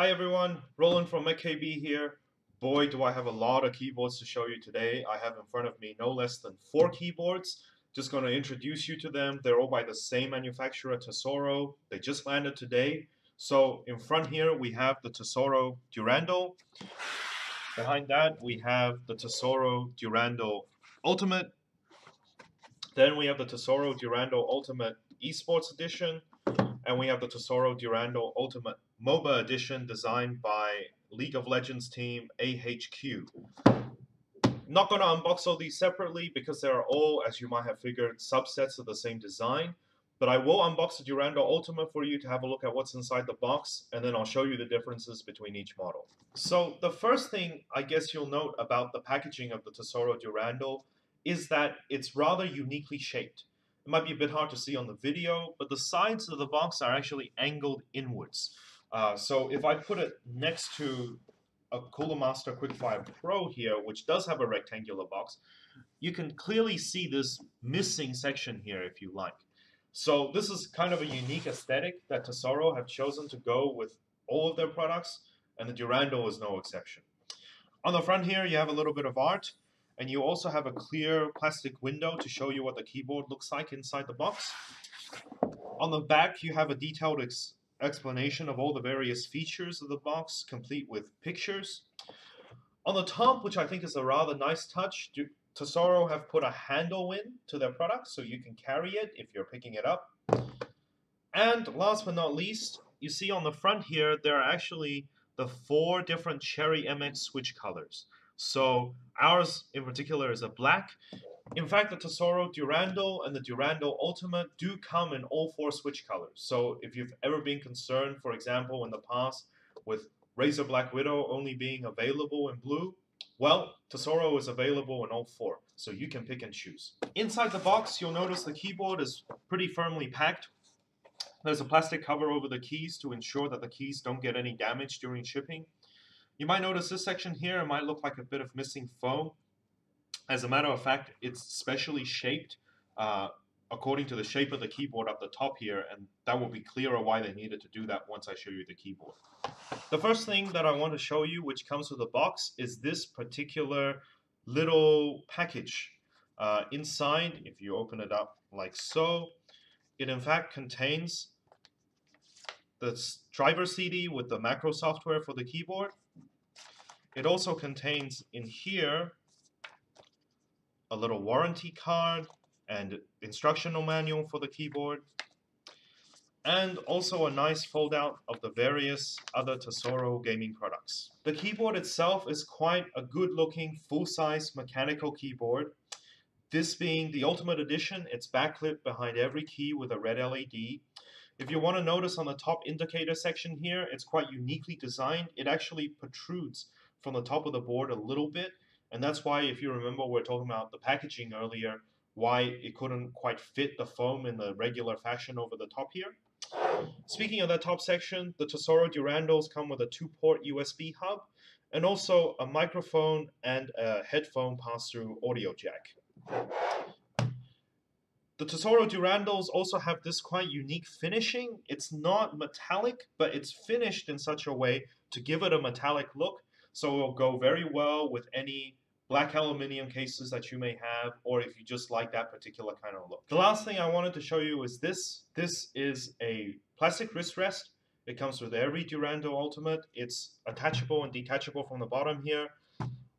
Hi everyone, Roland from MechKB here. Boy, do I have a lot of keyboards to show you today. I have in front of me no less than 4 keyboards. Just going to introduce you to them. They're all by the same manufacturer, Tesoro. They just landed today. So in front here we have the Tesoro Durandal. Behind that we have the Tesoro Durandal Ultimate. Then we have the Tesoro Durandal Ultimate eSports Edition. And we have the Tesoro Durandal Ultimate MOBA Edition designed by League of Legends team AHQ. Not going to unbox all these separately because they are all, as you might have figured, subsets of the same design. But I will unbox the Durandal Ultimate for you to have a look at what's inside the box, and then I'll show you the differences between each model. So the first thing I guess you'll note about the packaging of the Tesoro Durandal is that it's rather uniquely shaped. It might be a bit hard to see on the video, but the sides of the box are actually angled inwards. So if I put it next to a Cooler Master Quickfire Pro here, which does have a rectangular box, you can clearly see this missing section here if you like. So this is kind of a unique aesthetic that Tesoro have chosen to go with all of their products, and the Durandal is no exception. On the front here, you have a little bit of art. And you also have a clear plastic window to show you what the keyboard looks like inside the box. On the back, you have a detailed explanation of all the various features of the box, complete with pictures. On the top, which I think is a rather nice touch, Tesoro have put a handle in to their product so you can carry it if you're picking it up. And last but not least, you see on the front here, there are actually the 4 different Cherry MX switch colors. So ours in particular is a black. In fact, the Tesoro Durandal and the Durandal Ultimate do come in all 4 switch colors. So if you've ever been concerned, for example, in the past with Razer Black Widow only being available in blue, well, Tesoro is available in all 4, so you can pick and choose. Inside the box, you'll notice the keyboard is pretty firmly packed. There's a plastic cover over the keys to ensure that the keys don't get any damage during shipping. You might notice this section here, it might look like a bit of missing foam. As a matter of fact, it's specially shaped according to the shape of the keyboard up the top here, and that will be clearer why they needed to do that once I show you the keyboard. The first thing that I want to show you, which comes with the box, is this particular little package. Inside, if you open it up like so, it in fact contains the driver CD with the macro software for the keyboard. It also contains in here a little warranty card and instructional manual for the keyboard, and also a nice foldout of the various other Tesoro gaming products. The keyboard itself is quite a good looking full-size mechanical keyboard. This being the Ultimate Edition, it's backlit behind every key with a red LED. If you want to notice on the top indicator section here, it's quite uniquely designed. It actually protrudes from the top of the board a little bit, and that's why, if you remember, we were talking about the packaging earlier, why it couldn't quite fit the foam in the regular fashion over the top here. Speaking of that top section, the Tesoro Durandals come with a 2-port USB hub and also a microphone and a headphone pass-through audio jack. The Tesoro Durandals also have this quite unique finishing. It's not metallic, but it's finished in such a way to give it a metallic look. So it will go very well with any black aluminum cases that you may have, or if you just like that particular kind of look. The last thing I wanted to show you is this. This is a plastic wrist rest. It comes with every Durandal Ultimate. It's attachable and detachable from the bottom here.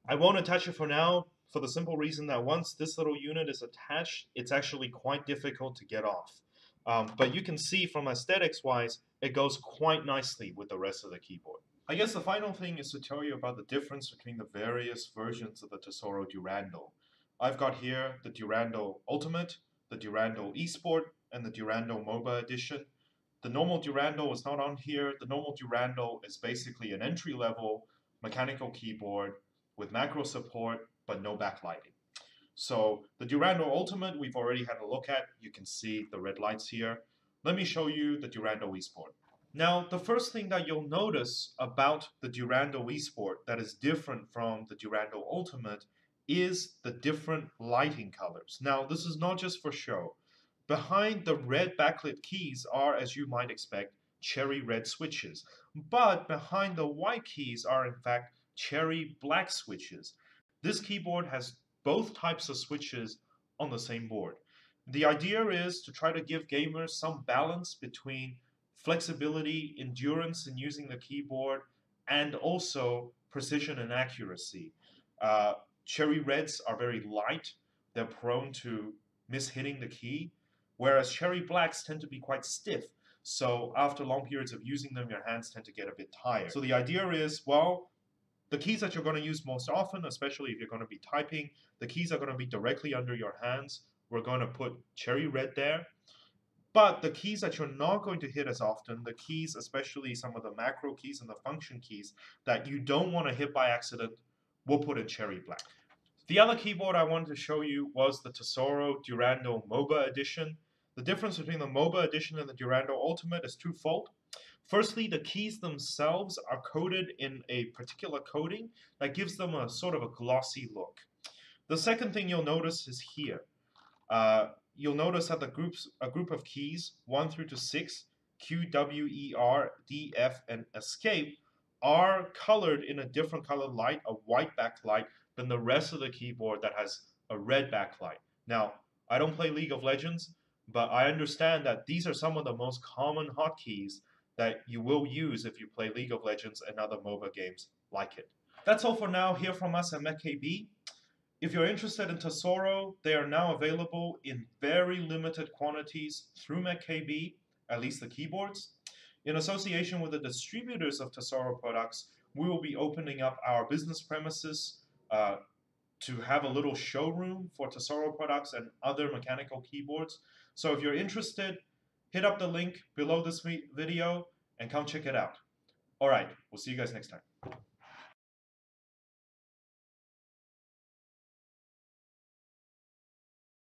I won't attach it for now for the simple reason that once this little unit is attached, it's actually quite difficult to get off. But you can see from aesthetics wise, it goes quite nicely with the rest of the keyboard. I guess the final thing is to tell you about the difference between the various versions of the Tesoro Durandal. I've got here the Durandal Ultimate, the Durandal eSport, and the Durandal MOBA Edition. The normal Durandal is not on here. The normal Durandal is basically an entry-level mechanical keyboard with macro support, but no backlighting. So the Durandal Ultimate we've already had a look at. You can see the red lights here. Let me show you the Durandal eSport. Now, the first thing that you'll notice about the Durandal eSport that is different from the Durandal Ultimate is the different lighting colors. Now, this is not just for show. Behind the red backlit keys are, as you might expect, cherry red switches. but behind the white keys are in fact cherry black switches. This keyboard has both types of switches on the same board. The idea is to try to give gamers some balance between flexibility, endurance in using the keyboard, and also precision and accuracy. Uh, Cherry reds are very light, they're prone to mishitting the key, whereas cherry blacks tend to be quite stiff. So after long periods of using them, your hands tend to get a bit tired. So the idea is, well, the keys that you're going to use most often, especially if you're going to be typing, the keys are going to be directly under your hands. We're going to put cherry red there. But the keys that you're not going to hit as often, the keys, especially some of the macro keys and the function keys that you don't want to hit by accident, we'll put in cherry black. The other keyboard I wanted to show you was the Tesoro Durandal MOBA edition. The difference between the MOBA edition and the Durandal Ultimate is twofold. Firstly, the keys themselves are coated in a particular coating that gives them a sort of a glossy look. The second thing you'll notice is here. You'll notice that a group of keys, 1 through to 6, Q, W, E, R, D, F, and escape, are colored in a different colored light, a white backlight, than the rest of the keyboard that has a red backlight. Now, I don't play League of Legends, but I understand that these are some of the most common hotkeys that you will use if you play League of Legends and other MOBA games like it. That's all for now here from us at MechKB. If you're interested in Tesoro, they are now available in very limited quantities through MechKB, at least the keyboards. In association with the distributors of Tesoro products, we will be opening up our business premises to have a little showroom for Tesoro products and other mechanical keyboards. So if you're interested, hit up the link below this video and come check it out. All right, we'll see you guys next time.